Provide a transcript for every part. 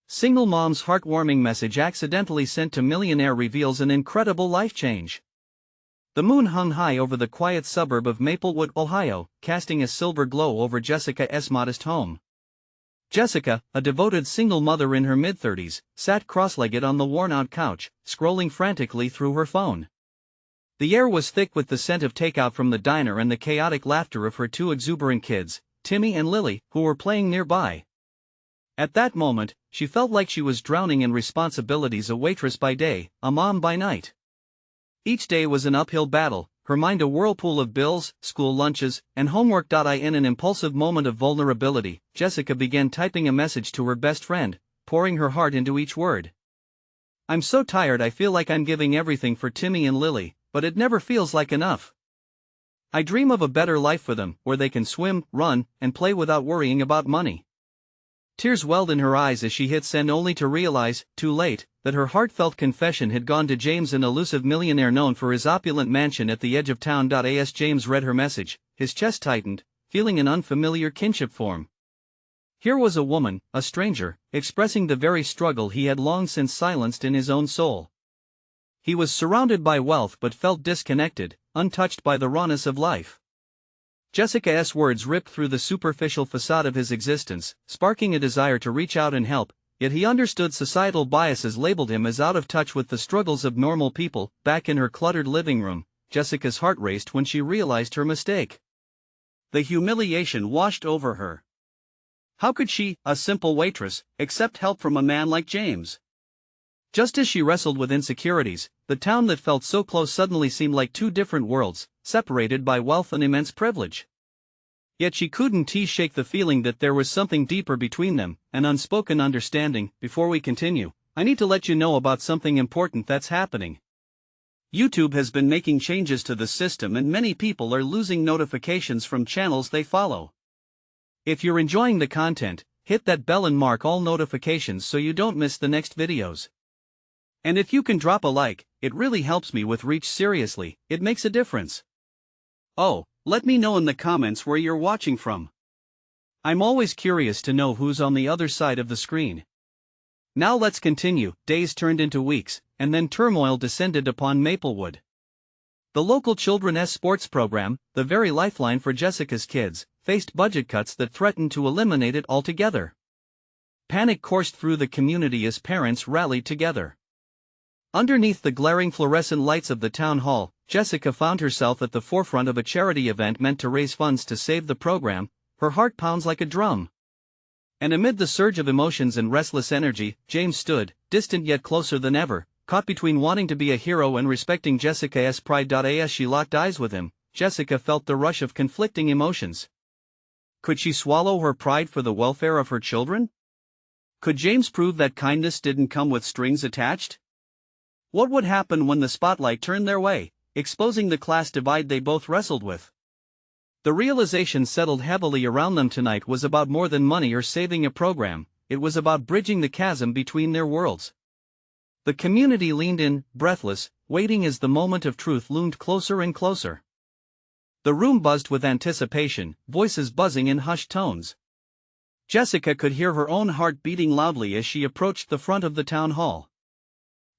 Single mom's heartwarming message accidentally sent to Millionaire reveals an incredible life change. The moon hung high over the quiet suburb of Maplewood, Ohio, casting a silver glow over Jessica's modest home. Jessica, a devoted single mother in her mid-30s, sat cross-legged on the worn-out couch, scrolling frantically through her phone. The air was thick with the scent of takeout from the diner and the chaotic laughter of her two exuberant kids, Timmy and Lily, who were playing nearby. At that moment, she felt like she was drowning in responsibilities, a waitress by day, a mom by night. Each day was an uphill battle, her mind a whirlpool of bills, school lunches, and homework. In an impulsive moment of vulnerability, Jessica began typing a message to her best friend, pouring her heart into each word. "I'm so tired, I feel like I'm giving everything for Timmy and Lily, but it never feels like enough. I dream of a better life for them, where they can swim, run, and play without worrying about money." Tears welled in her eyes as she hit send, only to realize, too late, that her heartfelt confession had gone to James, an elusive millionaire known for his opulent mansion at the edge of town. As James read her message, his chest tightened, feeling an unfamiliar kinship form. Here was a woman, a stranger, expressing the very struggle he had long since silenced in his own soul. He was surrounded by wealth but felt disconnected, untouched by the rawness of life. Jessica's words ripped through the superficial facade of his existence, sparking a desire to reach out and help, yet he understood societal biases labeled him as out of touch with the struggles of normal people. Back in her cluttered living room, Jessica's heart raced when she realized her mistake. The humiliation washed over her. How could she, a simple waitress, accept help from a man like James? Just as she wrestled with insecurities, the town that felt so close suddenly seemed like two different worlds, separated by wealth and immense privilege. Yet she couldn't shake the feeling that there was something deeper between them, an unspoken understanding. Before we continue, I need to let you know about something important that's happening. YouTube has been making changes to the system and many people are losing notifications from channels they follow. If you're enjoying the content, hit that bell and mark all notifications so you don't miss the next videos. And if you can drop a like, it really helps me with reach. Seriously, it makes a difference. Oh, let me know in the comments where you're watching from. I'm always curious to know who's on the other side of the screen. Now let's continue. Days turned into weeks, and then turmoil descended upon Maplewood. The local children's sports program, the very lifeline for Jessica's kids, faced budget cuts that threatened to eliminate it altogether. Panic coursed through the community as parents rallied together. Underneath the glaring fluorescent lights of the town hall, Jessica found herself at the forefront of a charity event meant to raise funds to save the program. Her heart pounds like a drum. And amid the surge of emotions and restless energy, James stood, distant yet closer than ever, caught between wanting to be a hero and respecting Jessica's pride. As she locked eyes with him, Jessica felt the rush of conflicting emotions. Could she swallow her pride for the welfare of her children? Could James prove that kindness didn't come with strings attached? What would happen when the spotlight turned their way, exposing the class divide they both wrestled with? The realization settled heavily around them. Tonight was about more than money or saving a program, it was about bridging the chasm between their worlds. The community leaned in, breathless, waiting as the moment of truth loomed closer and closer. The room buzzed with anticipation, voices buzzing in hushed tones. Jessica could hear her own heart beating loudly as she approached the front of the town hall.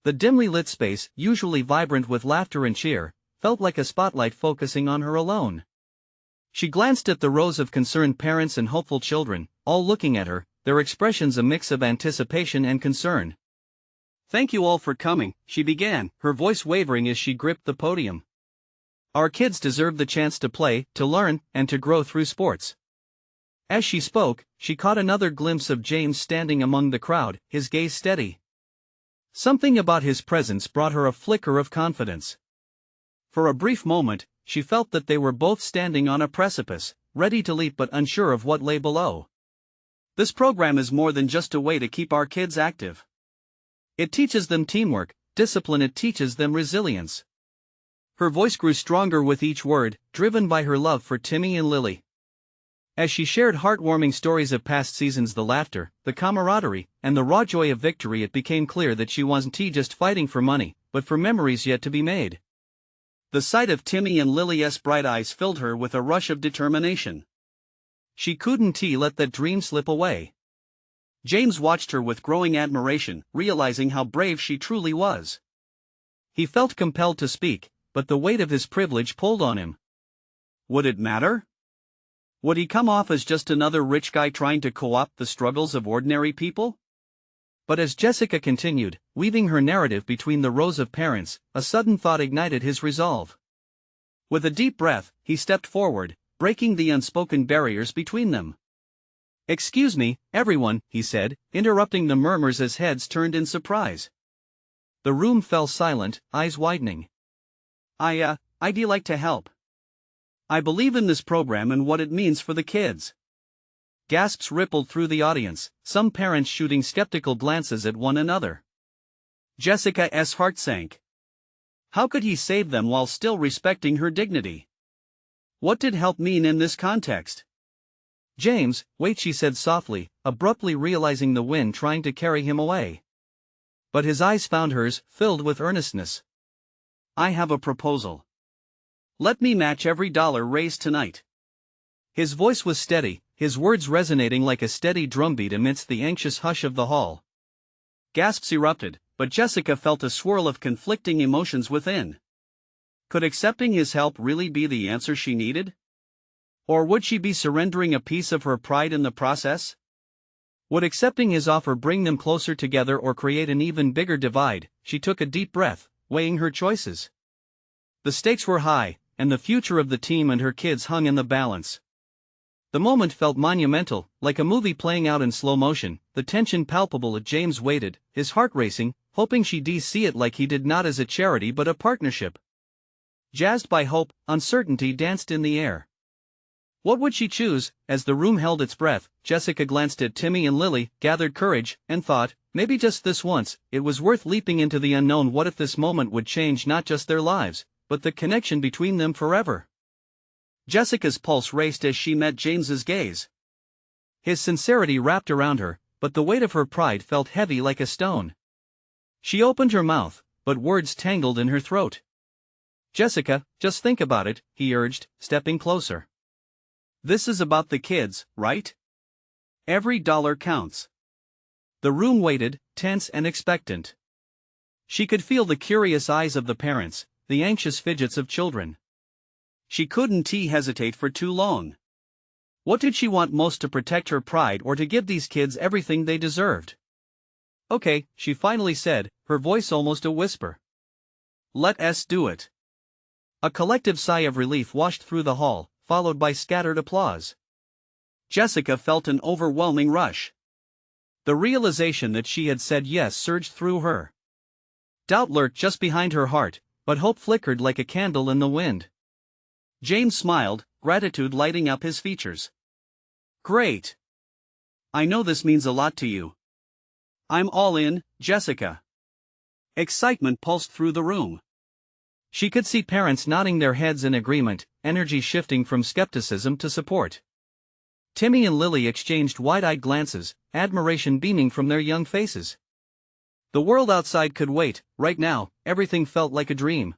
The dimly lit space, usually vibrant with laughter and cheer, felt like a spotlight focusing on her alone. She glanced at the rows of concerned parents and hopeful children, all looking at her, their expressions a mix of anticipation and concern. "Thank you all for coming," she began, her voice wavering as she gripped the podium. "Our kids deserve the chance to play, to learn, and to grow through sports." As she spoke, she caught another glimpse of James standing among the crowd, his gaze steady. Something about his presence brought her a flicker of confidence. For a brief moment, she felt that they were both standing on a precipice, ready to leap but unsure of what lay below. "This program is more than just a way to keep our kids active. It teaches them teamwork, discipline, it teaches them resilience." Her voice grew stronger with each word, driven by her love for Timmy and Lily. As she shared heartwarming stories of past seasons, the laughter, the camaraderie, and the raw joy of victory, it became clear that she wasn't just fighting for money, but for memories yet to be made. The sight of Timmy and Lily's bright eyes filled her with a rush of determination. She couldn't let that dream slip away. James watched her with growing admiration, realizing how brave she truly was. He felt compelled to speak, but the weight of his privilege pulled on him. Would it matter? Would he come off as just another rich guy trying to co-opt the struggles of ordinary people? But as Jessica continued, weaving her narrative between the rows of parents, a sudden thought ignited his resolve. With a deep breath, he stepped forward, breaking the unspoken barriers between them. "Excuse me, everyone," he said, interrupting the murmurs as heads turned in surprise. The room fell silent, eyes widening. I'd like to help. I believe in this program and what it means for the kids." Gasps rippled through the audience, some parents shooting skeptical glances at one another. Jessica's heart sank. How could he save them while still respecting her dignity? What did help mean in this context? "James, wait," she said softly, abruptly realizing the wind trying to carry him away. But his eyes found hers, filled with earnestness. "I have a proposal. Let me match every dollar raised tonight." His voice was steady, his words resonating like a steady drumbeat amidst the anxious hush of the hall. Gasps erupted, but Jessica felt a swirl of conflicting emotions within. Could accepting his help really be the answer she needed? Or would she be surrendering a piece of her pride in the process? Would accepting his offer bring them closer together or create an even bigger divide? She took a deep breath, weighing her choices. The stakes were high, and the future of the team and her kids hung in the balance. The moment felt monumental, like a movie playing out in slow motion, the tension palpable as James waited, his heart racing, hoping she'd see it like he did, not as a charity but a partnership. Jazzed by hope, uncertainty danced in the air. What would she choose? As the room held its breath, Jessica glanced at Timmy and Lily, gathered courage, and thought, maybe just this once, it was worth leaping into the unknown. What if this moment would change not just their lives, but the connection between them forever? Jessica's pulse raced as she met James's gaze. His sincerity wrapped around her, but the weight of her pride felt heavy like a stone. She opened her mouth, but words tangled in her throat. "Jessica, just think about it," he urged, stepping closer. "This is about the kids, right? Every dollar counts." The room waited, tense and expectant. She could feel the curious eyes of the parents, the anxious fidgets of children. She couldn't hesitate for too long. What did she want most, to protect her pride or to give these kids everything they deserved? "Okay," she finally said, her voice almost a whisper. "Let us do it." A collective sigh of relief washed through the hall, followed by scattered applause. Jessica felt an overwhelming rush. The realization that she had said yes surged through her. Doubt lurked just behind her heart, but hope flickered like a candle in the wind. James smiled, gratitude lighting up his features. "Great. I know this means a lot to you." "I'm all in, Jessica." Excitement pulsed through the room. She could see parents nodding their heads in agreement, energy shifting from skepticism to support. Timmy and Lily exchanged wide-eyed glances, admiration beaming from their young faces. The world outside could wait. Right now, everything felt like a dream.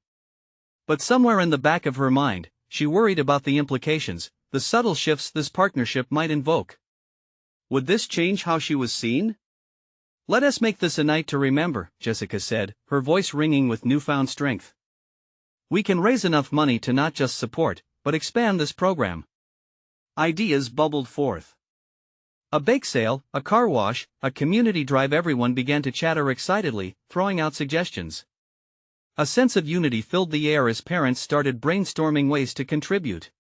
But somewhere in the back of her mind, she worried about the implications, the subtle shifts this partnership might invoke. Would this change how she was seen? "Let us make this a night to remember," Jessica said, her voice ringing with newfound strength. "We can raise enough money to not just support, but expand this program." Ideas bubbled forth. A bake sale, a car wash, a community drive. Everyone began to chatter excitedly, throwing out suggestions. A sense of unity filled the air as parents started brainstorming ways to contribute.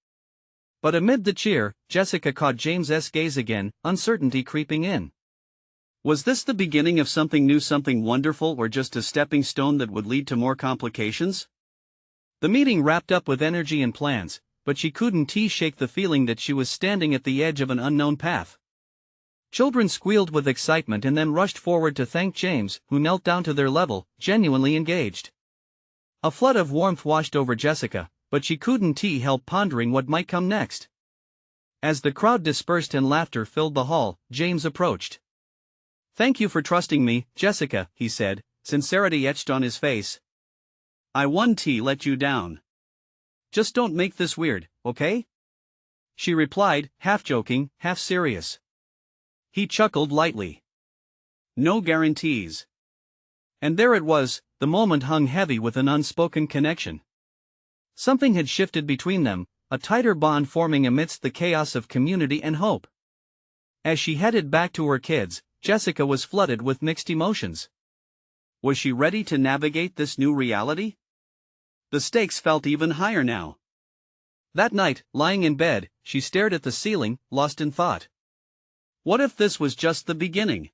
But amid the cheer, Jessica caught James's gaze again, uncertainty creeping in. Was this the beginning of something new, something wonderful, or just a stepping stone that would lead to more complications? The meeting wrapped up with energy and plans, but she couldn't shake the feeling that she was standing at the edge of an unknown path. Children squealed with excitement and then rushed forward to thank James, who knelt down to their level, genuinely engaged. A flood of warmth washed over Jessica, but she couldn't help pondering what might come next. As the crowd dispersed and laughter filled the hall, James approached. "Thank you for trusting me, Jessica," he said, sincerity etched on his face. "I won't let you down. Just don't make this weird, okay?" She replied, half joking, half serious. He chuckled lightly. No guarantees. And there it was, the moment hung heavy with an unspoken connection. Something had shifted between them, a tighter bond forming amidst the chaos of community and hope. As she headed back to her kids, Jessica was flooded with mixed emotions. Was she ready to navigate this new reality? The stakes felt even higher now. That night, lying in bed, she stared at the ceiling, lost in thought. What if this was just the beginning?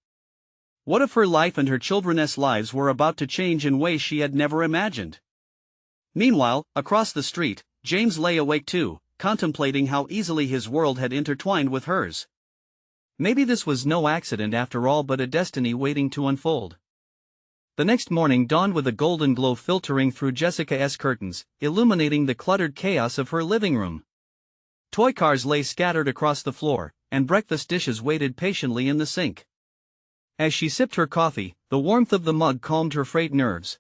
What if her life and her children's lives were about to change in ways she had never imagined? Meanwhile, across the street, James lay awake too, contemplating how easily his world had intertwined with hers. Maybe this was no accident after all, but a destiny waiting to unfold. The next morning dawned with a golden glow filtering through Jessica's curtains, illuminating the cluttered chaos of her living room. Toy cars lay scattered across the floor, and breakfast dishes waited patiently in the sink. As she sipped her coffee, the warmth of the mug calmed her frayed nerves.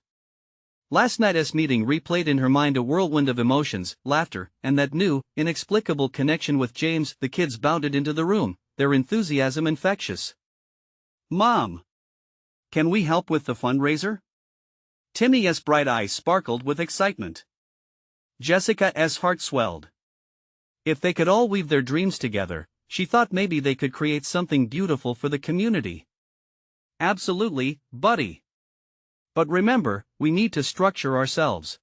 Last night's meeting replayed in her mind a whirlwind of emotions, laughter, and that new, inexplicable connection with James. The kids bounded into the room, their enthusiasm infectious. "Mom! Can we help with the fundraiser?" Timmy's bright eyes sparkled with excitement. Jessica's heart swelled. If they could all weave their dreams together, she thought maybe they could create something beautiful for the community. "Absolutely, buddy. But remember, we need to structure ourselves.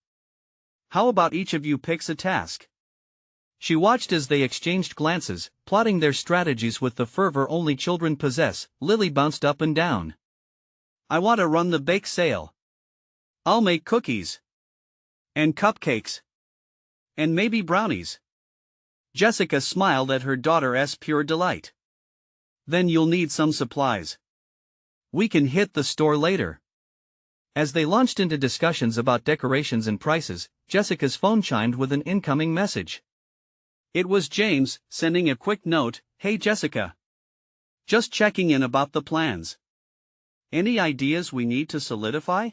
How about each of you picks a task?" She watched as they exchanged glances, plotting their strategies with the fervor only children possess. Lily bounced up and down. "I want to run the bake sale. I'll make cookies. And cupcakes. And maybe brownies." Jessica smiled at her daughter's pure delight. "Then you'll need some supplies. We can hit the store later." As they launched into discussions about decorations and prices, Jessica's phone chimed with an incoming message. It was James, sending a quick note. "Hey Jessica. Just checking in about the plans. Any ideas we need to solidify?"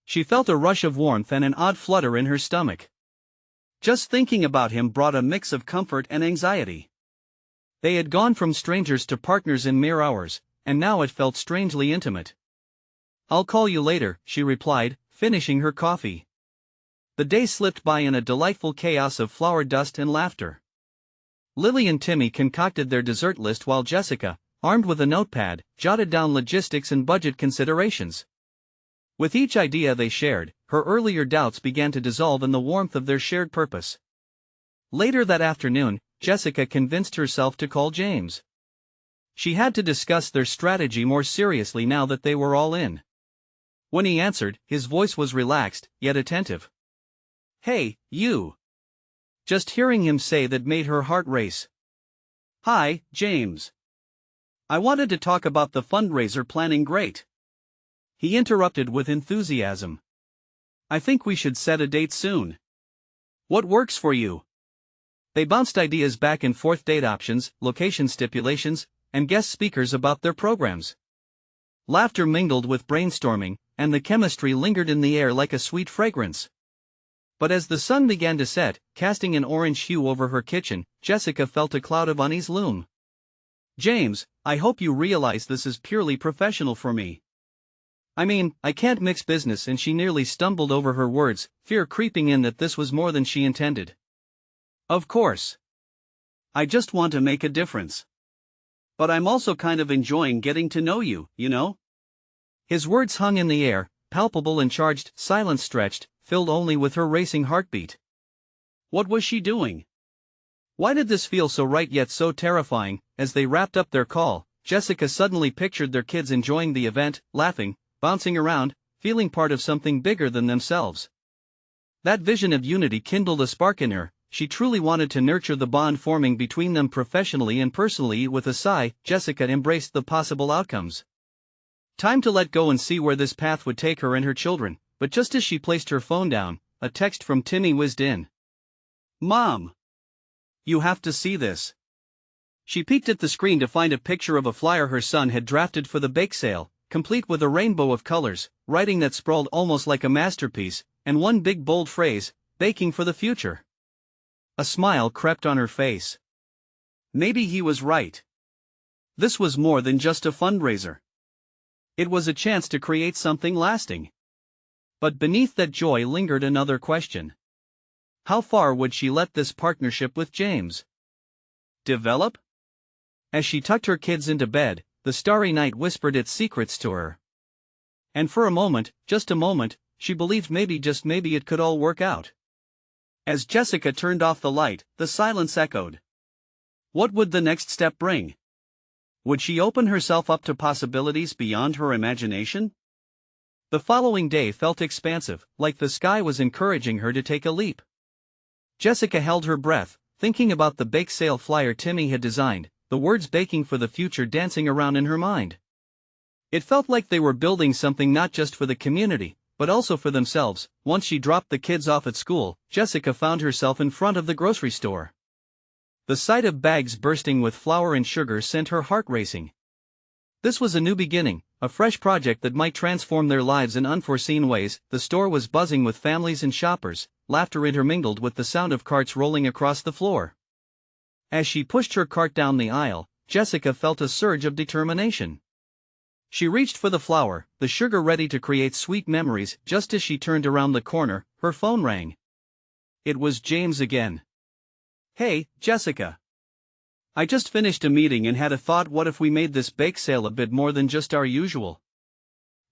She felt a rush of warmth and an odd flutter in her stomach. Just thinking about him brought a mix of comfort and anxiety. They had gone from strangers to partners in mere hours, and now it felt strangely intimate. "I'll call you later," she replied, finishing her coffee. The day slipped by in a delightful chaos of flower dust and laughter. Lily and Timmy concocted their dessert list while Jessica, armed with a notepad, jotted down logistics and budget considerations. With each idea they shared, her earlier doubts began to dissolve in the warmth of their shared purpose. Later that afternoon, Jessica convinced herself to call James. She had to discuss their strategy more seriously now that they were all in. When he answered, his voice was relaxed, yet attentive. "Hey, you." Just hearing him say that made her heart race. "Hi, James. I wanted to talk about the fundraiser planning." "Great," he interrupted with enthusiasm. "I think we should set a date soon. What works for you?" They bounced ideas back and forth: date options, location stipulations, and guest speakers about their programs. Laughter mingled with brainstorming, and the chemistry lingered in the air like a sweet fragrance. But as the sun began to set, casting an orange hue over her kitchen, Jessica felt a cloud of unease loom. "James, I hope you realize this is purely professional for me. I mean, I can't mix business," and she nearly stumbled over her words, fear creeping in that this was more than she intended. "Of course. I just want to make a difference. But I'm also kind of enjoying getting to know you, you know?" His words hung in the air, palpable and charged. Silence stretched, filled only with her racing heartbeat. What was she doing? Why did this feel so right yet so terrifying? As they wrapped up their call, Jessica suddenly pictured their kids enjoying the event, laughing, bouncing around, feeling part of something bigger than themselves. That vision of unity kindled a spark in her. She truly wanted to nurture the bond forming between them professionally and personally. With a sigh, Jessica embraced the possible outcomes. Time to let go and see where this path would take her and her children. But just as she placed her phone down, a text from Timmy whizzed in. "Mom! You have to see this." She peeked at the screen to find a picture of a flyer her son had drafted for the bake sale, complete with a rainbow of colors, writing that sprawled almost like a masterpiece, and one big bold phrase: "Baking for the future." A smile crept on her face. Maybe he was right. This was more than just a fundraiser. It was a chance to create something lasting. But beneath that joy lingered another question. How far would she let this partnership with James develop? As she tucked her kids into bed, the starry night whispered its secrets to her. And for a moment, just a moment, she believed maybe, just maybe, it could all work out. As Jessica turned off the light, the silence echoed. What would the next step bring? Would she open herself up to possibilities beyond her imagination? The following day felt expansive, like the sky was encouraging her to take a leap. Jessica held her breath, thinking about the bake sale flyer Timmy had designed, the words baking for the future dancing around in her mind. It felt like they were building something not just for the community, but also for themselves. Once she dropped the kids off at school, Jessica found herself in front of the grocery store. The sight of bags bursting with flour and sugar sent her heart racing. This was a new beginning, a fresh project that might transform their lives in unforeseen ways. The store was buzzing with families and shoppers, laughter intermingled with the sound of carts rolling across the floor. As she pushed her cart down the aisle, Jessica felt a surge of determination. She reached for the flour, the sugar ready to create sweet memories. Just as she turned around the corner, her phone rang. It was James again. Hey, Jessica. I just finished a meeting and had a thought. What if we made this bake sale a bit more than just our usual?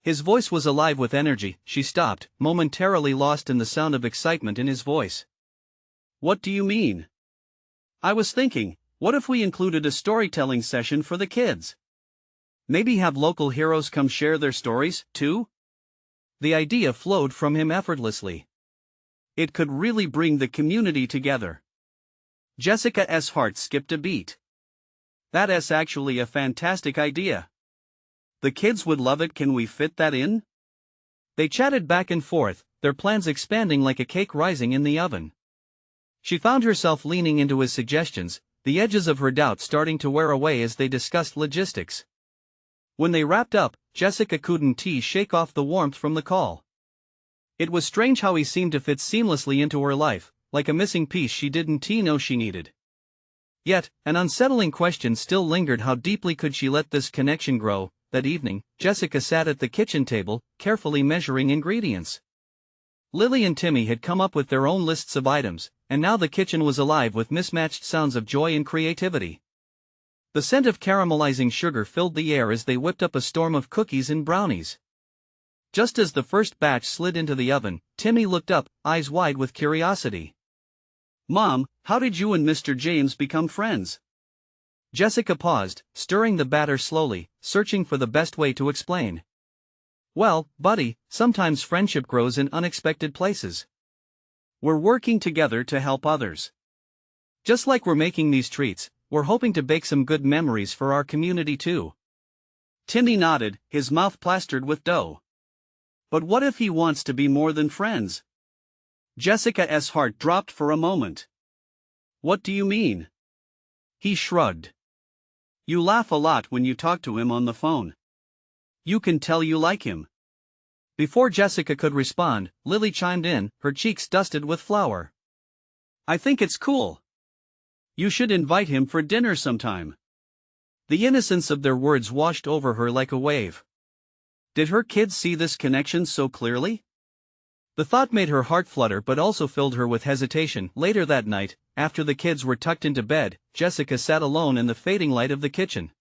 His voice was alive with energy. She stopped, momentarily lost in the sound of excitement in his voice. What do you mean? I was thinking, what if we included a storytelling session for the kids? Maybe have local heroes come share their stories, too? The idea flowed from him effortlessly. It could really bring the community together. Jessica's heart skipped a beat. That's actually a fantastic idea. The kids would love it. Can we fit that in? They chatted back and forth, their plans expanding like a cake rising in the oven. She found herself leaning into his suggestions, the edges of her doubt starting to wear away as they discussed logistics. When they wrapped up, Jessica couldn't shake off the warmth from the call. It was strange how he seemed to fit seamlessly into her life, like a missing piece she didn't know she needed. Yet, an unsettling question still lingered. How deeply could she let this connection grow? That evening, Jessica sat at the kitchen table, carefully measuring ingredients. Lily and Timmy had come up with their own lists of items, and now the kitchen was alive with mismatched sounds of joy and creativity. The scent of caramelizing sugar filled the air as they whipped up a storm of cookies and brownies. Just as the first batch slid into the oven, Timmy looked up, eyes wide with curiosity. Mom, how did you and Mr. James become friends? Jessica paused, stirring the batter slowly, searching for the best way to explain. Well, buddy, sometimes friendship grows in unexpected places. We're working together to help others. Just like we're making these treats, we're hoping to bake some good memories for our community too. Timmy nodded, his mouth plastered with dough. But what if he wants to be more than friends? Jessica's heart dropped for a moment. What do you mean? He shrugged. You laugh a lot when you talk to him on the phone. You can tell you like him. Before Jessica could respond, Lily chimed in, her cheeks dusted with flour. I think it's cool. You should invite him for dinner sometime. The innocence of their words washed over her like a wave. Did her kids see this connection so clearly? The thought made her heart flutter but also filled her with hesitation. Later that night, after the kids were tucked into bed, Jessica sat alone in the fading light of the kitchen.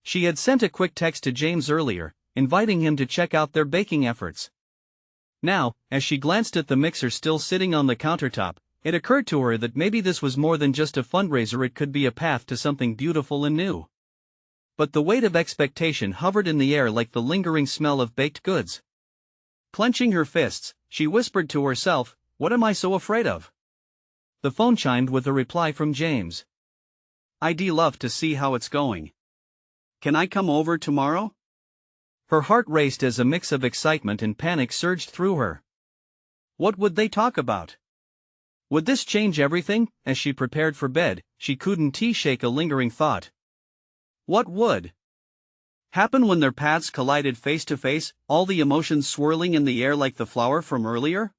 She had sent a quick text to James earlier, inviting him to check out their baking efforts. Now, as she glanced at the mixer still sitting on the countertop, it occurred to her that maybe this was more than just a fundraiser. It could be a path to something beautiful and new. But the weight of expectation hovered in the air like the lingering smell of baked goods. Clenching her fists, she whispered to herself, "What am I so afraid of?" The phone chimed with a reply from James. "I'd love to see how it's going. Can I come over tomorrow?" Her heart raced as a mix of excitement and panic surged through her. What would they talk about? Would this change everything? As she prepared for bed, she couldn't shake a lingering thought. What would happen when their paths collided face to face, all the emotions swirling in the air like the flour from earlier?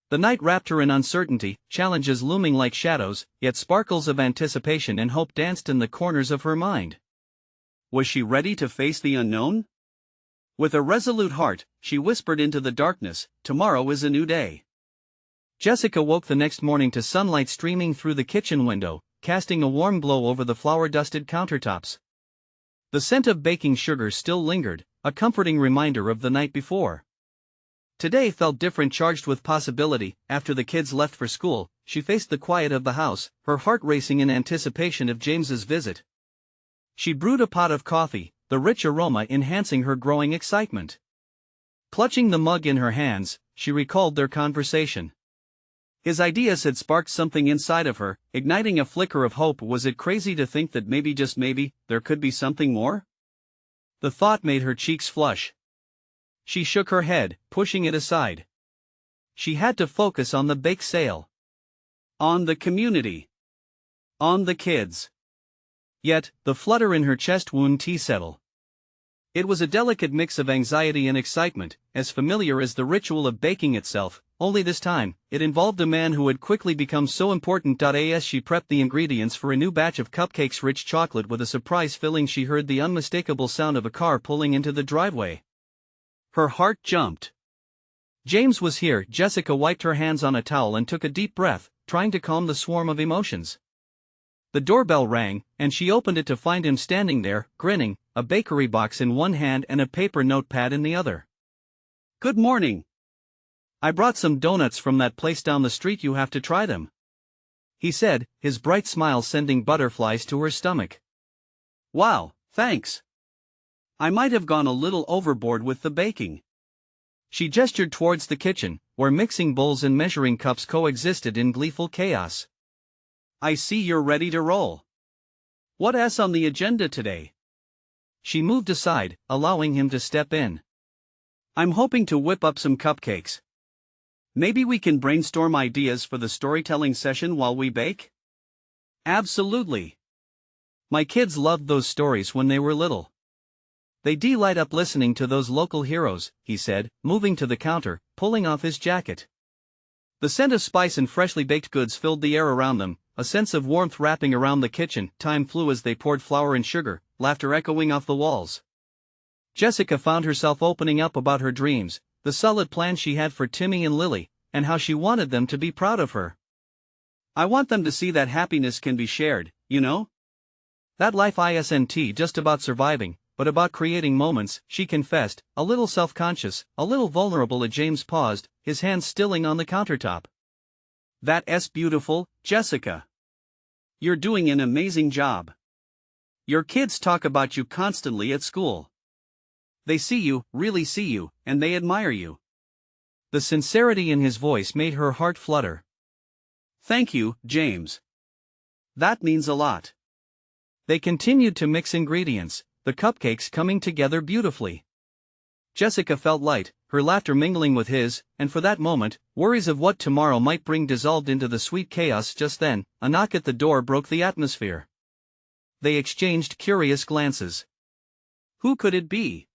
The night wrapped her in uncertainty, challenges looming like shadows, yet sparkles of anticipation and hope danced in the corners of her mind. Was she ready to face the unknown? With a resolute heart, she whispered into the darkness, "Tomorrow is a new day." Jessica woke the next morning to sunlight streaming through the kitchen window, casting a warm glow over the flour-dusted countertops. The scent of baking sugar still lingered, a comforting reminder of the night before. Today felt different, charged with possibility. After the kids left for school, she faced the quiet of the house, her heart racing in anticipation of James's visit. She brewed a pot of coffee, the rich aroma enhancing her growing excitement. Clutching the mug in her hands, she recalled their conversation. His ideas had sparked something inside of her, igniting a flicker of hope. Was it crazy to think that maybe, just maybe, there could be something more? The thought made her cheeks flush. She shook her head, pushing it aside. She had to focus on the bake sale. On the community. On the kids. Yet, the flutter in her chest wouldn't settle. It was a delicate mix of anxiety and excitement, as familiar as the ritual of baking itself, only this time, it involved a man who had quickly become so important. As she prepped the ingredients for a new batch of cupcakes, rich chocolate with a surprise filling, she heard the unmistakable sound of a car pulling into the driveway. Her heart jumped. James was here. Jessica wiped her hands on a towel and took a deep breath, trying to calm the swarm of emotions. The doorbell rang, and she opened it to find him standing there, grinning, a bakery box in one hand and a paper notepad in the other. "Good morning. I brought some donuts from that place down the street. You have to try them," he said, his bright smile sending butterflies to her stomach. "Wow, thanks. I might have gone a little overboard with the baking." She gestured towards the kitchen, where mixing bowls and measuring cups coexisted in gleeful chaos. "I see you're ready to roll. What's on the agenda today?" She moved aside, allowing him to step in. "I'm hoping to whip up some cupcakes. Maybe we can brainstorm ideas for the storytelling session while we bake?" "Absolutely. My kids loved those stories when they were little. They light up listening to those local heroes," he said, moving to the counter, pulling off his jacket. The scent of spice and freshly baked goods filled the air around them, a sense of warmth wrapping around the kitchen. Time flew as they poured flour and sugar, laughter echoing off the walls. Jessica found herself opening up about her dreams, the solid plans she had for Timmy and Lily, and how she wanted them to be proud of her. "I want them to see that happiness can be shared, you know? That life isn't just about surviving, but about creating moments," she confessed, a little self-conscious, a little vulnerable. As James paused, his hands stilling on the countertop. "That's beautiful, Jessica. You're doing an amazing job. Your kids talk about you constantly at school. They see you, really see you, and they admire you." The sincerity in his voice made her heart flutter. "Thank you, James. That means a lot." They continued to mix ingredients, the cupcakes coming together beautifully. Jessica felt light, her laughter mingling with his, and for that moment, worries of what tomorrow might bring dissolved into the sweet chaos. Just then, a knock at the door broke the atmosphere. They exchanged curious glances. Who could it be?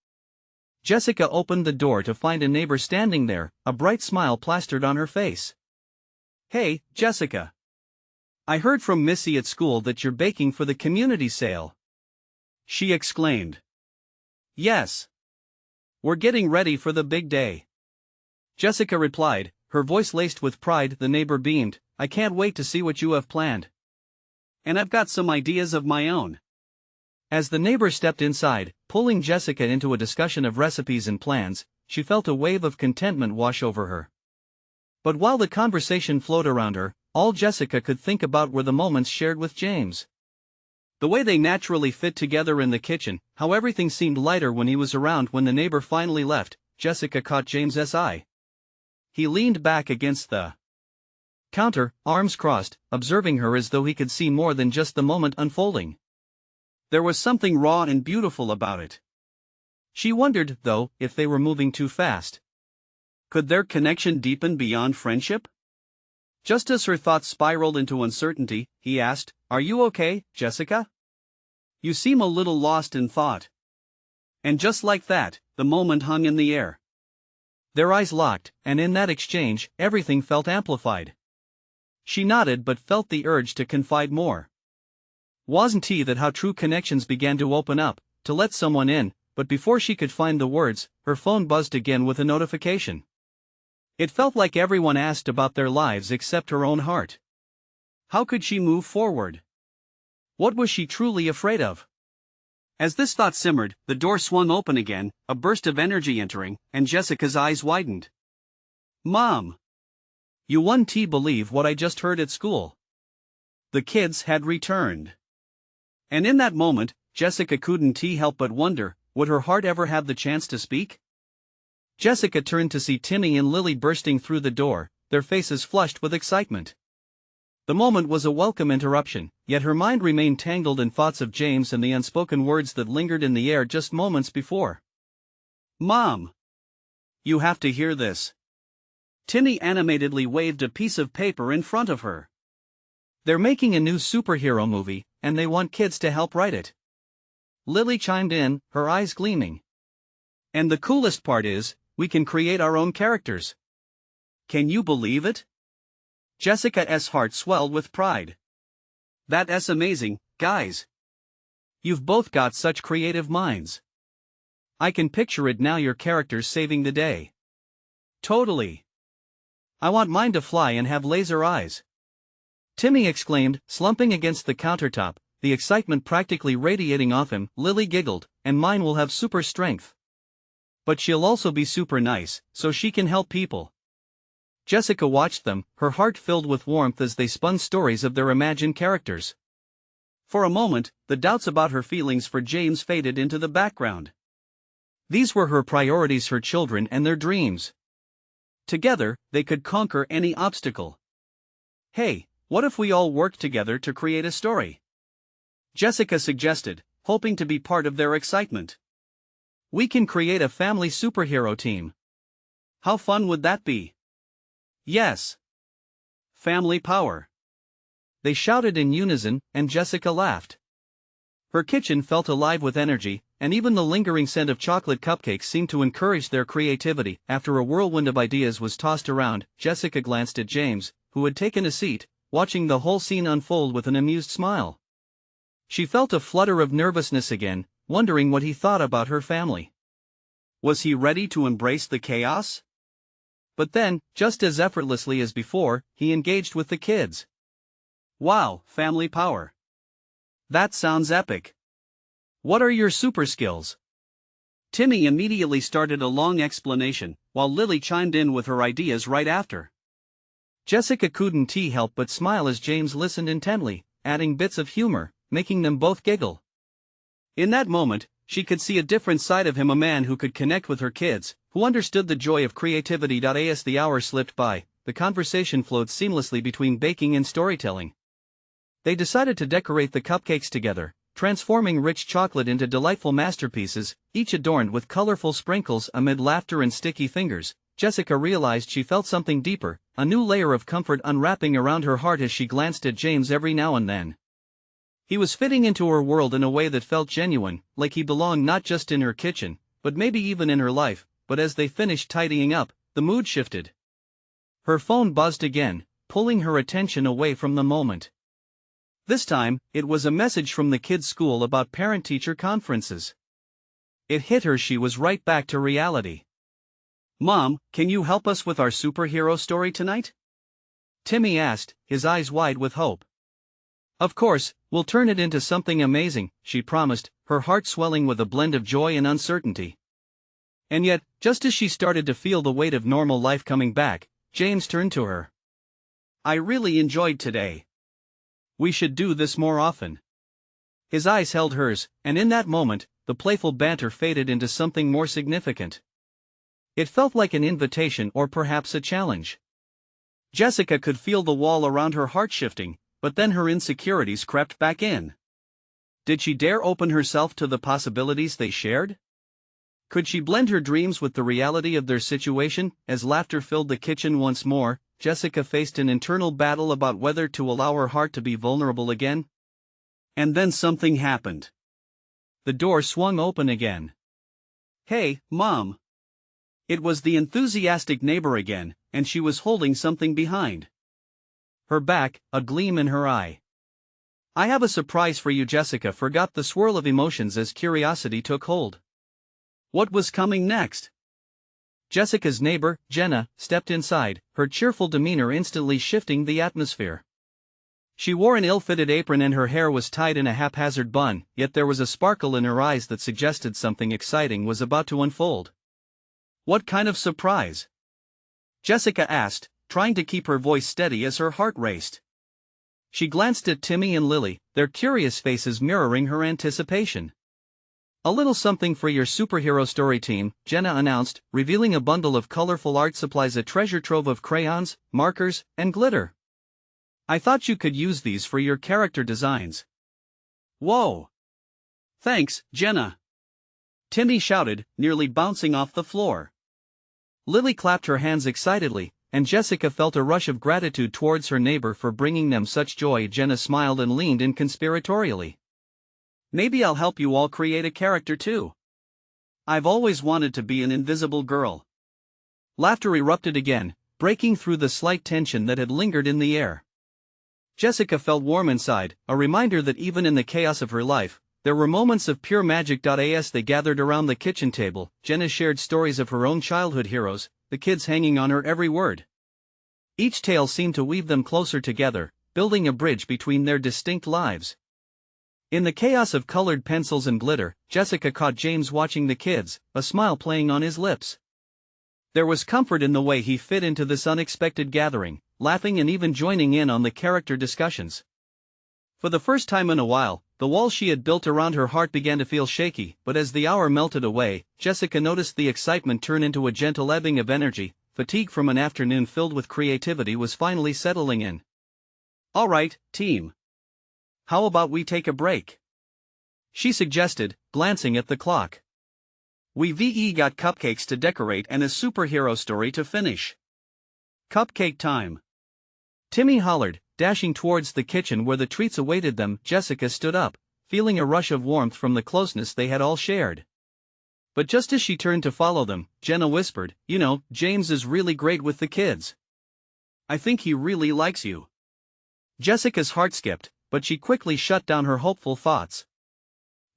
Jessica opened the door to find a neighbor standing there, a bright smile plastered on her face. "Hey, Jessica. I heard from Missy at school that you're baking for the community sale," she exclaimed. "Yes. We're getting ready for the big day," Jessica replied, her voice laced with pride. The neighbor beamed. "I can't wait to see what you have planned. And I've got some ideas of my own." As the neighbor stepped inside, pulling Jessica into a discussion of recipes and plans, she felt a wave of contentment wash over her. But while the conversation flowed around her, all Jessica could think about were the moments shared with James. The way they naturally fit together in the kitchen, how everything seemed lighter when he was around. When the neighbor finally left, Jessica caught James's eye. He leaned back against the counter, arms crossed, observing her as though he could see more than just the moment unfolding. There was something raw and beautiful about it. She wondered, though, if they were moving too fast. Could their connection deepen beyond friendship? Just as her thoughts spiraled into uncertainty, he asked, "Are you okay, Jessica? You seem a little lost in thought." And just like that, the moment hung in the air. Their eyes locked, and in that exchange, everything felt amplified. She nodded but felt the urge to confide more. Wasn't that how true connections began to open up, to let someone in, but before she could find the words, her phone buzzed again with a notification. It felt like everyone asked about their lives except her own heart. How could she move forward? What was she truly afraid of? As this thought simmered, the door swung open again, a burst of energy entering, and Jessica's eyes widened. Mom! You won't believe what I just heard at school. The kids had returned. And in that moment, Jessica couldn't help but wonder, would her heart ever have the chance to speak? Jessica turned to see Timmy and Lily bursting through the door, their faces flushed with excitement. The moment was a welcome interruption, yet her mind remained tangled in thoughts of James and the unspoken words that lingered in the air just moments before. Mom! You have to hear this. Timmy animatedly waved a piece of paper in front of her. They're making a new superhero movie, and they want kids to help write it. Lily chimed in, her eyes gleaming. And the coolest part is, we can create our own characters. Can you believe it? Jessica's heart swelled with pride. That's amazing, guys. You've both got such creative minds. I can picture it now, your characters saving the day. Totally. I want mine to fly and have laser eyes. Timmy exclaimed, slumping against the countertop, the excitement practically radiating off him. Lily giggled, and mine will have super strength. But she'll also be super nice, so she can help people. Jessica watched them, her heart filled with warmth as they spun stories of their imagined characters. For a moment, the doubts about her feelings for James faded into the background. These were her priorities, her children and their dreams. Together, they could conquer any obstacle. Hey, what if we all worked together to create a story? Jessica suggested, hoping to be part of their excitement. We can create a family superhero team. How fun would that be? Yes. Family power. They shouted in unison, and Jessica laughed. Her kitchen felt alive with energy, and even the lingering scent of chocolate cupcakes seemed to encourage their creativity. After a whirlwind of ideas was tossed around, Jessica glanced at James, who had taken a seat, watching the whole scene unfold with an amused smile. She felt a flutter of nervousness again, wondering what he thought about her family. Was he ready to embrace the chaos? But then, just as effortlessly as before, he engaged with the kids. Wow, family power. That sounds epic. What are your super skills? Timmy immediately started a long explanation, while Lily chimed in with her ideas right after. Jessica couldn't help but smile as James listened intently, adding bits of humor, making them both giggle. In that moment, she could see a different side of him, a man who could connect with her kids, who understood the joy of creativity. As the hours slipped by, the conversation flowed seamlessly between baking and storytelling. They decided to decorate the cupcakes together, transforming rich chocolate into delightful masterpieces, each adorned with colorful sprinkles. Amid laughter and sticky fingers, Jessica realized she felt something deeper, a new layer of comfort unwrapping around her heart as she glanced at James every now and then. He was fitting into her world in a way that felt genuine, like he belonged not just in her kitchen, but maybe even in her life. But as they finished tidying up, the mood shifted. Her phone buzzed again, pulling her attention away from the moment. This time, it was a message from the kids' school about parent-teacher conferences. It hit her, she was right back to reality. Mom, can you help us with our superhero story tonight? Timmy asked, his eyes wide with hope. Of course, we'll turn it into something amazing, she promised, her heart swelling with a blend of joy and uncertainty. And yet, just as she started to feel the weight of normal life coming back, James turned to her. I really enjoyed today. We should do this more often. His eyes held hers, and in that moment, the playful banter faded into something more significant. It felt like an invitation or perhaps a challenge. Jessica could feel the wall around her heart shifting, but then her insecurities crept back in. Did she dare open herself to the possibilities they shared? Could she blend her dreams with the reality of their situation? As laughter filled the kitchen once more, Jessica faced an internal battle about whether to allow her heart to be vulnerable again. And then something happened. The door swung open again. Hey, Mom. It was the enthusiastic neighbor again, and she was holding something behind her back, a gleam in her eye. I have a surprise for you. Jessica forgot the swirl of emotions as curiosity took hold. What was coming next? Jessica's neighbor, Jenna, stepped inside, her cheerful demeanor instantly shifting the atmosphere. She wore an ill-fitted apron and her hair was tied in a haphazard bun, yet there was a sparkle in her eyes that suggested something exciting was about to unfold. What kind of surprise? Jessica asked, trying to keep her voice steady as her heart raced. She glanced at Timmy and Lily, their curious faces mirroring her anticipation. A little something for your superhero story team, Jenna announced, revealing a bundle of colorful art supplies, a treasure trove of crayons, markers, and glitter. I thought you could use these for your character designs. Whoa! Thanks, Jenna! Timmy shouted, nearly bouncing off the floor. Lily clapped her hands excitedly, and Jessica felt a rush of gratitude towards her neighbor for bringing them such joy. Jenna smiled and leaned in conspiratorially. Maybe I'll help you all create a character too. I've always wanted to be an invisible girl. Laughter erupted again, breaking through the slight tension that had lingered in the air. Jessica felt warm inside, a reminder that even in the chaos of her life, there were moments of pure magic. As they gathered around the kitchen table, Jenna shared stories of her own childhood heroes, the kids hanging on her every word. Each tale seemed to weave them closer together, building a bridge between their distinct lives. In the chaos of colored pencils and glitter, Jessica caught James watching the kids, a smile playing on his lips. There was comfort in the way he fit into this unexpected gathering, laughing and even joining in on the character discussions. For the first time in a while, the wall she had built around her heart began to feel shaky, but as the hour melted away, Jessica noticed the excitement turn into a gentle ebbing of energy. Fatigue from an afternoon filled with creativity was finally settling in. All right, team. How about we take a break? She suggested, glancing at the clock. We've got cupcakes to decorate and a superhero story to finish. Cupcake time! Timmy hollered, dashing towards the kitchen where the treats awaited them. Jessica stood up, feeling a rush of warmth from the closeness they had all shared. But just as she turned to follow them, Jenna whispered, "You know, James is really great with the kids. I think he really likes you." Jessica's heart skipped, but she quickly shut down her hopeful thoughts.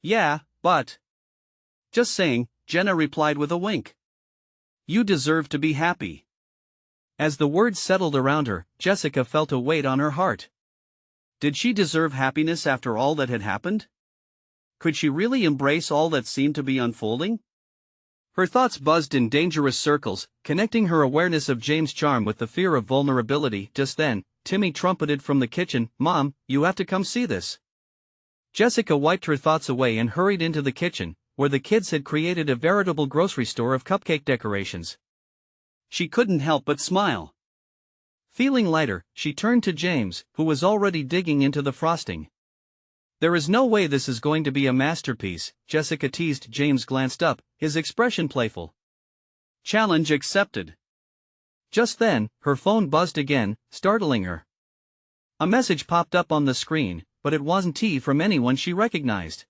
"Yeah, but..." "Just saying," Jenna replied with a wink. "You deserve to be happy." As the words settled around her, Jessica felt a weight on her heart. Did she deserve happiness after all that had happened? Could she really embrace all that seemed to be unfolding? Her thoughts buzzed in dangerous circles, connecting her awareness of James' charm with the fear of vulnerability. Just then, Timmy trumpeted from the kitchen, "Mom, you have to come see this." Jessica wiped her thoughts away and hurried into the kitchen, where the kids had created a veritable grocery store of cupcake decorations. She couldn't help but smile. Feeling lighter, she turned to James, who was already digging into the frosting. "There is no way this is going to be a masterpiece," Jessica teased. James glanced up, his expression playful. "Challenge accepted." Just then, her phone buzzed again, startling her. A message popped up on the screen, but it wasn't from anyone she recognized.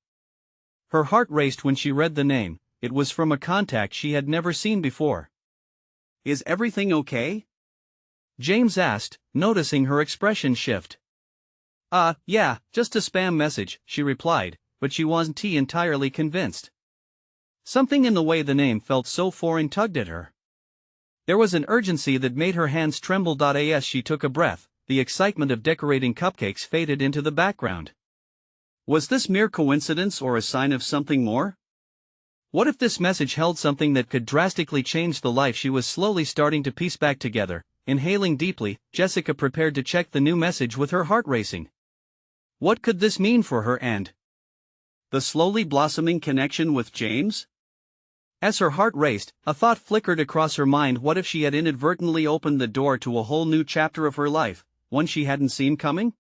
Her heart raced when she read the name. It was from a contact she had never seen before. "Is everything okay?" James asked, noticing her expression shift. Yeah, just a spam message," she replied, but she wasn't entirely convinced. Something in the way the name felt so foreign tugged at her. There was an urgency that made her hands tremble. As she took a breath, the excitement of decorating cupcakes faded into the background. Was this mere coincidence or a sign of something more? What if this message held something that could drastically change the life she was slowly starting to piece back together? Inhaling deeply, Jessica prepared to check the new message with her heart racing. What could this mean for her and the slowly blossoming connection with James? As her heart raced, a thought flickered across her mind. What if she had inadvertently opened the door to a whole new chapter of her life, one she hadn't seen coming?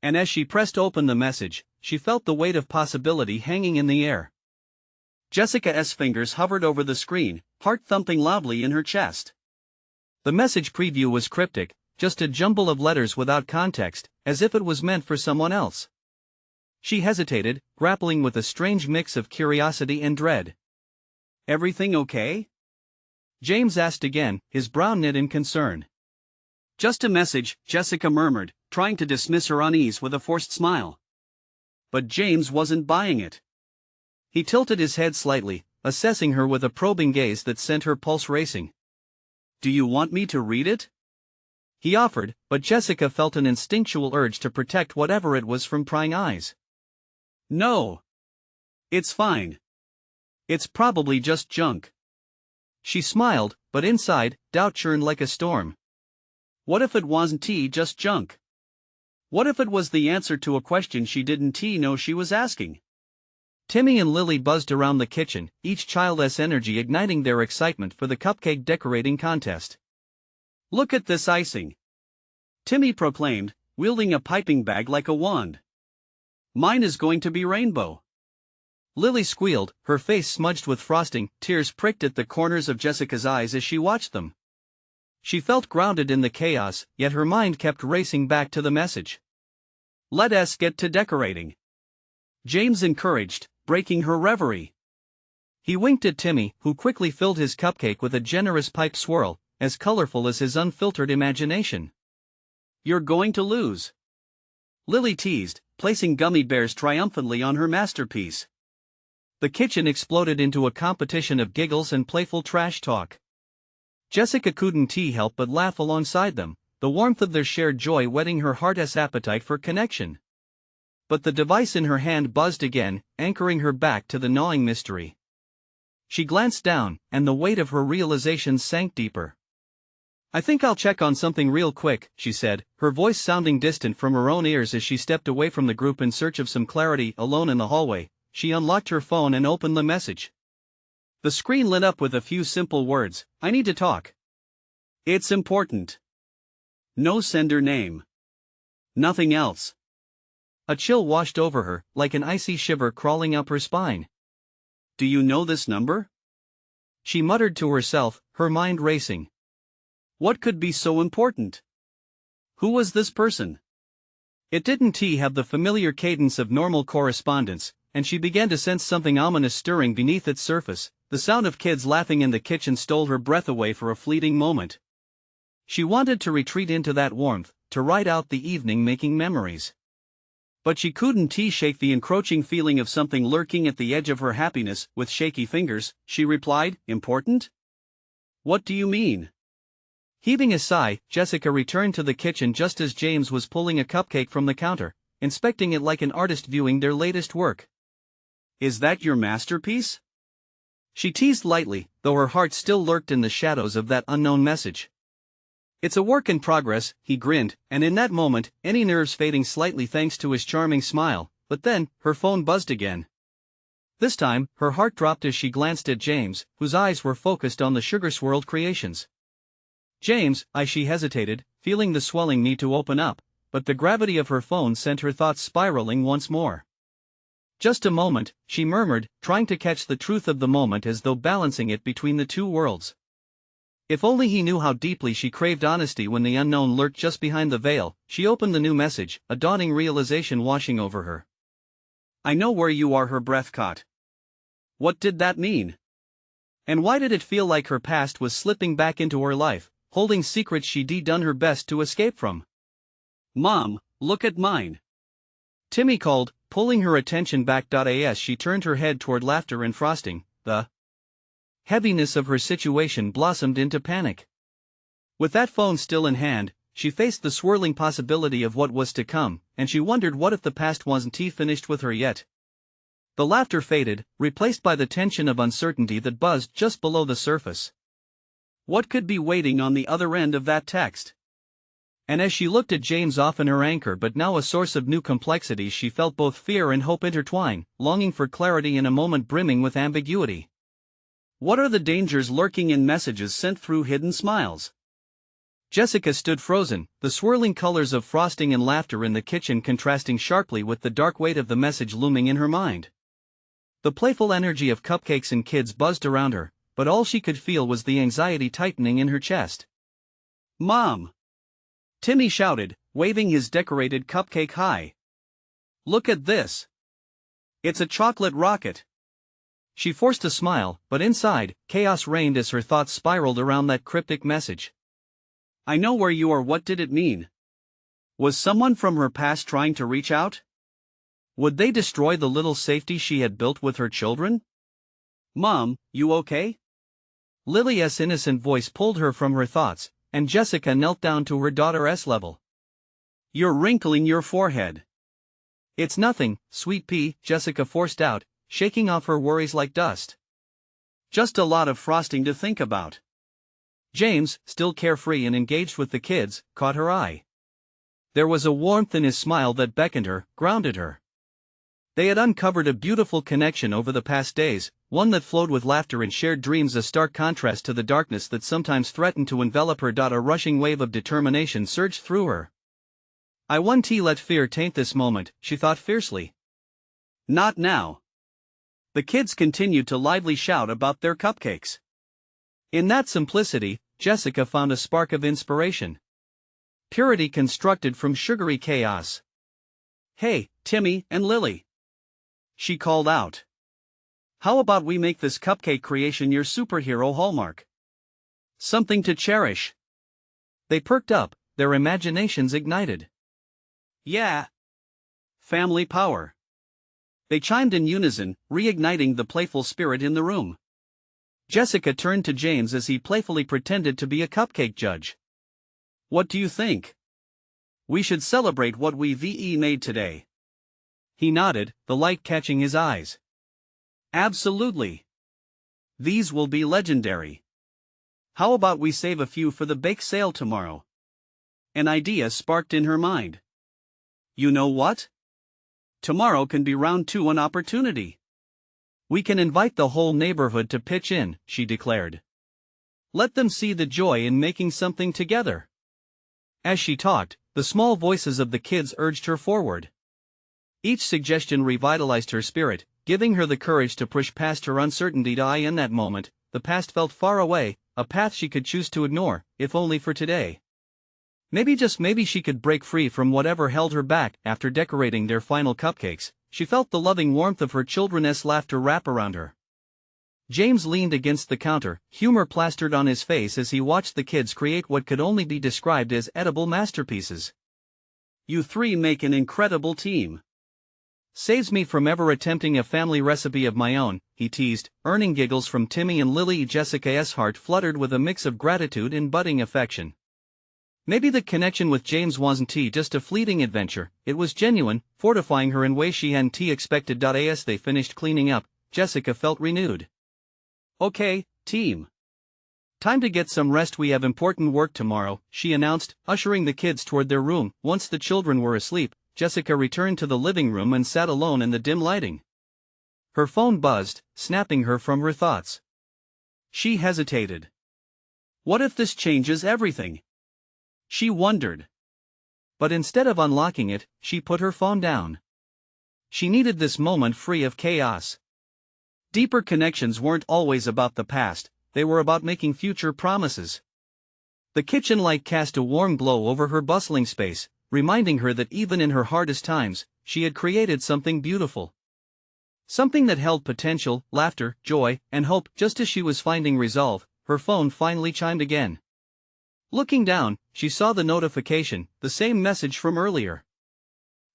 And as she pressed open the message, she felt the weight of possibility hanging in the air. Jessica's fingers hovered over the screen, heart thumping loudly in her chest. The message preview was cryptic, just a jumble of letters without context, as if it was meant for someone else. She hesitated, grappling with a strange mix of curiosity and dread. "Everything okay?" James asked again, his brow knit in concern. "Just a message," Jessica murmured, trying to dismiss her unease with a forced smile. But James wasn't buying it. He tilted his head slightly, assessing her with a probing gaze that sent her pulse racing. "Do you want me to read it?" he offered, but Jessica felt an instinctual urge to protect whatever it was from prying eyes. "No. It's fine. It's probably just junk." She smiled, but inside, doubt churned like a storm. What if it wasn't just junk? What if it was the answer to a question she didn't know she was asking? Timmy and Lily buzzed around the kitchen, each child's energy igniting their excitement for the cupcake decorating contest. "Look at this icing," Timmy proclaimed, wielding a piping bag like a wand. "Mine is going to be rainbow." Lily squealed, her face smudged with frosting. Tears pricked at the corners of Jessica's eyes as she watched them. She felt grounded in the chaos, yet her mind kept racing back to the message. "Let us get to decorating," James encouraged, breaking her reverie. He winked at Timmy, who quickly filled his cupcake with a generous pipe swirl, as colorful as his unfiltered imagination. "You're going to lose," Lily teased, placing gummy bears triumphantly on her masterpiece. The kitchen exploded into a competition of giggles and playful trash talk. Jessica couldn't help but laugh alongside them, the warmth of their shared joy whetting her heart's appetite for connection. But the device in her hand buzzed again, anchoring her back to the gnawing mystery. She glanced down, and the weight of her realizations sank deeper. "I think I'll check on something real quick," she said, her voice sounding distant from her own ears as she stepped away from the group in search of some clarity. Alone in the hallway, she unlocked her phone and opened the message. The screen lit up with a few simple words: "I need to talk." "It's important." No sender name. Nothing else. A chill washed over her, like an icy shiver crawling up her spine. "Do you know this number?" she muttered to herself, her mind racing. What could be so important? Who was this person? It didn't have the familiar cadence of normal correspondence, and she began to sense something ominous stirring beneath its surface. The sound of kids laughing in the kitchen stole her breath away for a fleeting moment. She wanted to retreat into that warmth, to ride out the evening making memories. But she couldn't shake the encroaching feeling of something lurking at the edge of her happiness. With shaky fingers, she replied, "Important? What do you mean?" Heaving a sigh, Jessica returned to the kitchen just as James was pulling a cupcake from the counter, inspecting it like an artist viewing their latest work. "Is that your masterpiece?" she teased lightly, though her heart still lurked in the shadows of that unknown message. "It's a work in progress," he grinned, and in that moment, any nerves fading slightly thanks to his charming smile. But then, her phone buzzed again. This time, her heart dropped as she glanced at James, whose eyes were focused on the sugar-swirled creations. "James," she hesitated, feeling the swelling need to open up, but the gravity of her phone sent her thoughts spiraling once more. "Just a moment," she murmured, trying to catch the truth of the moment as though balancing it between the two worlds. If only he knew how deeply she craved honesty when the unknown lurked just behind the veil. She opened the new message, a dawning realization washing over her. "I know where you are," her breath caught. What did that mean? And why did it feel like her past was slipping back into her life, holding secrets she'd done her best to escape from? "Mom, look at mine," Timmy called, pulling her attention back. As she turned her head toward laughter and frosting, the heaviness of her situation blossomed into panic. With that phone still in hand, she faced the swirling possibility of what was to come, and she wondered what if the past wasn't finished with her yet. The laughter faded, replaced by the tension of uncertainty that buzzed just below the surface. What could be waiting on the other end of that text? And as she looked at James, often her anchor but now a source of new complexities, she felt both fear and hope intertwine, longing for clarity in a moment brimming with ambiguity. What are the dangers lurking in messages sent through hidden smiles? Jessica stood frozen, the swirling colors of frosting and laughter in the kitchen contrasting sharply with the dark weight of the message looming in her mind. The playful energy of cupcakes and kids buzzed around her, but all she could feel was the anxiety tightening in her chest. "Mom!" Timmy shouted, waving his decorated cupcake high. "Look at this! It's a chocolate rocket!" She forced a smile, but inside, chaos reigned as her thoughts spiraled around that cryptic message. "I know where you are." What did it mean? Was someone from her past trying to reach out? Would they destroy the little safety she had built with her children? "Mom, you okay?" Lily's innocent voice pulled her from her thoughts, and Jessica knelt down to her daughter's level. "You're wrinkling your forehead." "It's nothing, sweet pea," Jessica forced out, shaking off her worries like dust. "Just a lot of frosting to think about." James, still carefree and engaged with the kids, caught her eye. There was a warmth in his smile that beckoned her, grounded her. They had uncovered a beautiful connection over the past days, one that flowed with laughter and shared dreams, a stark contrast to the darkness that sometimes threatened to envelop her. A rushing wave of determination surged through her. "I won't let fear taint this moment," she thought fiercely. "Not now." The kids continued to lively shout about their cupcakes. In that simplicity, Jessica found a spark of inspiration. Purity constructed from sugary chaos. "Hey, Timmy and Lily," she called out. "How about we make this cupcake creation your superhero hallmark? Something to cherish." They perked up, their imaginations ignited. "Yeah. Family power." They chimed in unison, reigniting the playful spirit in the room. Jessica turned to James as he playfully pretended to be a cupcake judge. "What do you think? We should celebrate what we've made today." He nodded, the light catching his eyes. "Absolutely. These will be legendary. How about we save a few for the bake sale tomorrow?" An idea sparked in her mind. "You know what? Tomorrow can be round 2, an opportunity. We can invite the whole neighborhood to pitch in," she declared. "Let them see the joy in making something together." As she talked, the small voices of the kids urged her forward. Each suggestion revitalized her spirit, giving her the courage to push past her uncertainty. In that moment, the past felt far away, a path she could choose to ignore, if only for today. Maybe, just maybe, she could break free from whatever held her back. After decorating their final cupcakes, she felt the loving warmth of her children's laughter wrap around her. James leaned against the counter, humor plastered on his face as he watched the kids create what could only be described as edible masterpieces. "You three make an incredible team. Saves me from ever attempting a family recipe of my own," he teased, earning giggles from Timmy and Lily. Jessica's heart fluttered with a mix of gratitude and budding affection. Maybe the connection with James wasn't just a fleeting adventure, it was genuine, fortifying her in ways she hadn't expected. As they finished cleaning up, Jessica felt renewed. "Okay, team. Time to get some rest, we have important work tomorrow," she announced, ushering the kids toward their room. Once the children were asleep, Jessica returned to the living room and sat alone in the dim lighting. Her phone buzzed, snapping her from her thoughts. She hesitated. What if this changes everything? She wondered. But instead of unlocking it, she put her phone down. She needed this moment free of chaos. Deeper connections weren't always about the past, they were about making future promises. The kitchen light cast a warm glow over her bustling space, reminding her that even in her hardest times, she had created something beautiful. Something that held potential, laughter, joy, and hope. Just as she was finding resolve, her phone finally chimed again. Looking down, she saw the notification, the same message from earlier.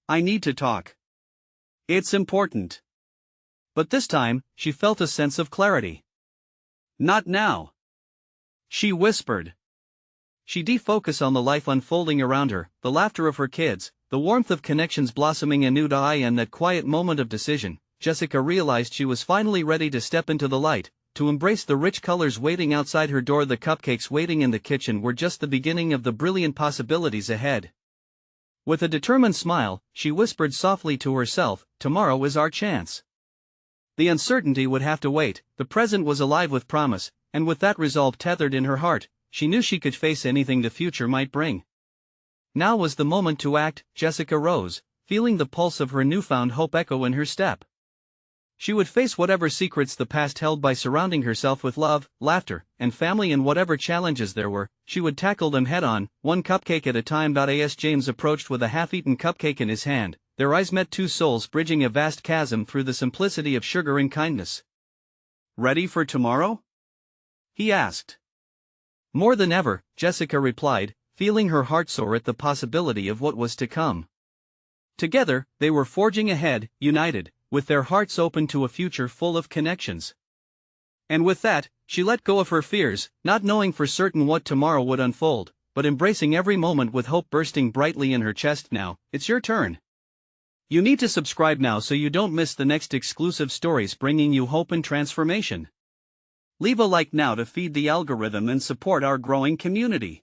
"I need to talk. It's important." But this time, she felt a sense of clarity. "Not now," she whispered. She defocused on the life unfolding around her, the laughter of her kids, the warmth of connections blossoming anew. In that quiet moment of decision, Jessica realized she was finally ready to step into the light, to embrace the rich colors waiting outside her door. The cupcakes waiting in the kitchen were just the beginning of the brilliant possibilities ahead. With a determined smile, she whispered softly to herself, "Tomorrow is our chance." The uncertainty would have to wait, the present was alive with promise, and with that resolve tethered in her heart, she knew she could face anything the future might bring. Now was the moment to act. Jessica rose, feeling the pulse of her newfound hope echo in her step. She would face whatever secrets the past held by surrounding herself with love, laughter, and family, and whatever challenges there were, she would tackle them head-on, one cupcake at a time. As James approached with a half-eaten cupcake in his hand, their eyes met, two souls bridging a vast chasm through the simplicity of sugar and kindness. "Ready for tomorrow?" he asked. "More than ever," Jessica replied, feeling her heart soar at the possibility of what was to come. Together, they were forging ahead, united, with their hearts open to a future full of connections. And with that, she let go of her fears, not knowing for certain what tomorrow would unfold, but embracing every moment with hope bursting brightly in her chest. Now, it's your turn. You need to subscribe now so you don't miss the next exclusive stories bringing you hope and transformation. Leave a like now to feed the algorithm and support our growing community.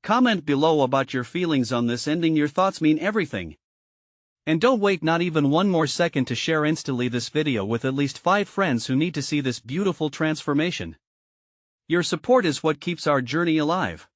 Comment below about your feelings on this ending. Your thoughts mean everything. And don't wait not even one more second to share instantly this video with at least 5 friends who need to see this beautiful transformation. Your support is what keeps our journey alive.